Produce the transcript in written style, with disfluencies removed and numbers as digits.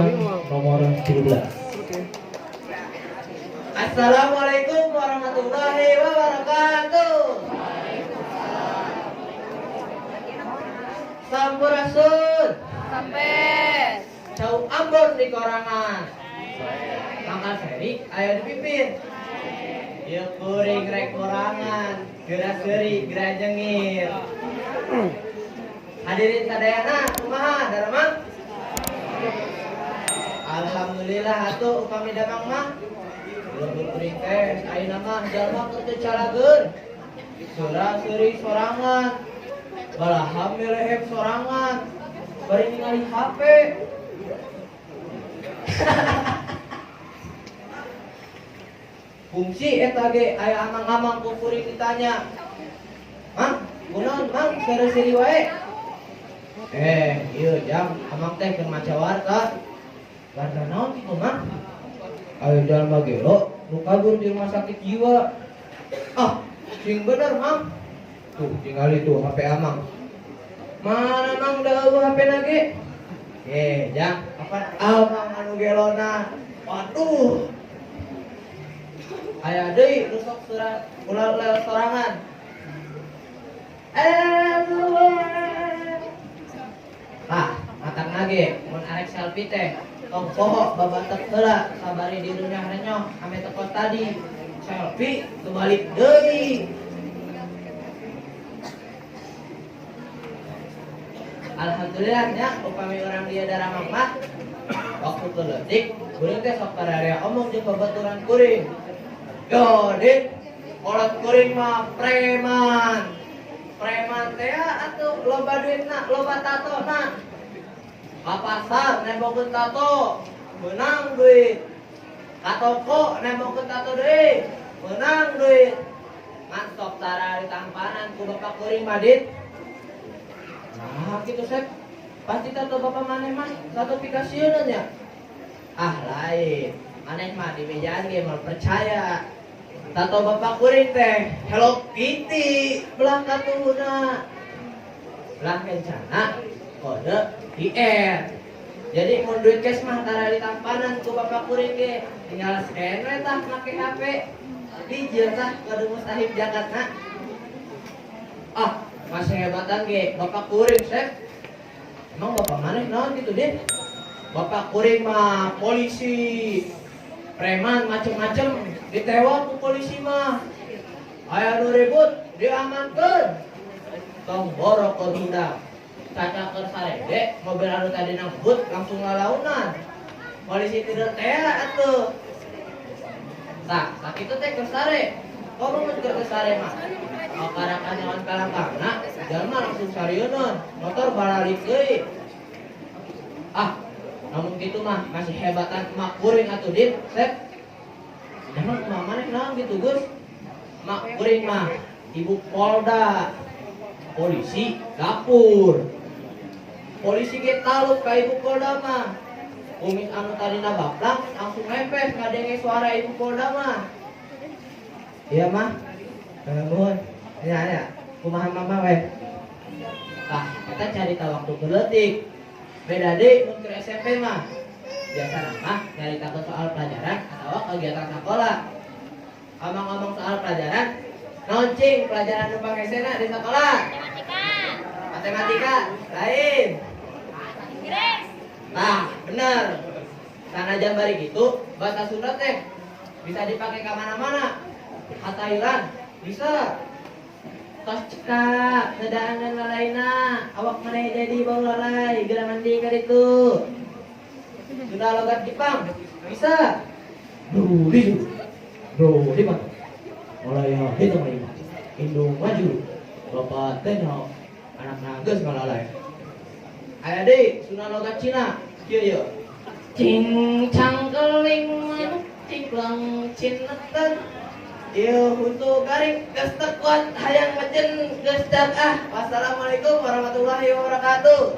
Undangan nomor 17. Assalamualaikum warahmatullahi wabarakatuh. Sampurasun. Sampai. Cau Ambon di korangan. Mangkal seri aya dipipin. Ieu kuring rek korangan, geura seuri, geura jengir. Hadirin sadayana, kumaha daramang? Alhamdulillah atuh upami damang mah. Leuwih kuring teh ayeuna mah jalma keur teu calageun. Geura seuri sorangan. Balaham milehep sorangan. Bari ningali HP. Fungsi eta ge aya amang-amang ku kuring ditanya. Mang, kunaon mang seri-seri wae? Ieu jam amang teh keur maca warta. Warta naon kitu mang? Aya jalma gelo nu kabur di rumah sakit jiwa. Ah, sing bener mang. Tuh, tingali tuh HP amang. Mana mang dahulu HP lagi? Jang, apa amang anu gelona? Waduh. Aya deui nu sok surat ulah sorangan. Matang lagi mun arek selfie teh tong poho babatek heula sabari di dunia renyoh ame teko tadi. Selfie kebalik deui. Alhamdulillah nya upami orang dia daramang mah waktu keleutik kuring teh sok kararea omong jeung babaturan kuring. Yo, Dik, kolot kuring mah preman. Preman teh atuh loba duitna, loba tatona. Ka pasar nembokeun tato, meunang duit. Ka toko nembokeun tato deui, meunang duit. Ngan sok tara ditampanan ku bapak kuring mah, Dit. Nah, kitu Sep. Pasti tato bapak maneh mah satu pikasieun nya. Ah, lain. Maneh mah di mejaan ge moal percaya. Tato bapak kuring teh Hello Kitty belah katuhuna. Belah kencana kode IR. Jadi mun duit cash mah tara ditampanan ku bapak kuring ge tinggal scan we tah make HP. Dijieun tah kudu mustahil jakatna. Ah, masih hebatan ge bapak kuring Sep. Emang bapak maneh naon kitu Dit? Bapak kuring mah polisi. Preman macem-macem ditewak ku polisi mah. Aya nu ribut diamankeun. Tong borok ke budak. Caca keur sarede mobil anu tadi ngebut langsung lalaunan. Polisi tidur teh atuh. Tah, sakitu teh keur sare. Komo mun keur sare mah. Akarakan nyawan kalangkangna, jalma langsung sarieun, motor balik deui. Ah, namun gitu mah masih hebatan emak kuring atuh Dit, Sep. Emang emak maneh naon gitu Gus? Emak kuring mah ibu Polda, polisi dapur. Polisi ge talut ka ibu Polda mah. Kumis anu tadina baplang langsung nempes ngadenge suara ibu Polda mah. Iya mah. Nuhun. Ya, kumaha mama we. Tah, kita cari tahu waktu keleutik. Beda deh mun ke SMP mah. Biasa mah nyari tahu soal pelajaran atau kegiatan sekolah. Ngomong-ngomong soal pelajaran, noncing pelajaran nu pangesena di sekolah. Matematika. Lain. Inggris. Nah, bener. Sanajan bari gitu, bahasa Sunda teh bisa dipakai ke mana-mana. Ka Thailand bisa. Tos cekak, nedaan dan lalaina, awak maneh jadi bau lalai, geura mandi ka ditu. Sudah logat Jepang, bisa. Duli mah. Mulai itu mah. Indung maju. Bapak teh anak nageus ngalalai. Aya deui Sunda logat Cina, kieu yeuh. Cing cang keling ciklang cineten. Ieu huntu garing geus teu kuat hayang mejen geus dak ah. Wassalamualaikum warahmatullahi wabarakatuh.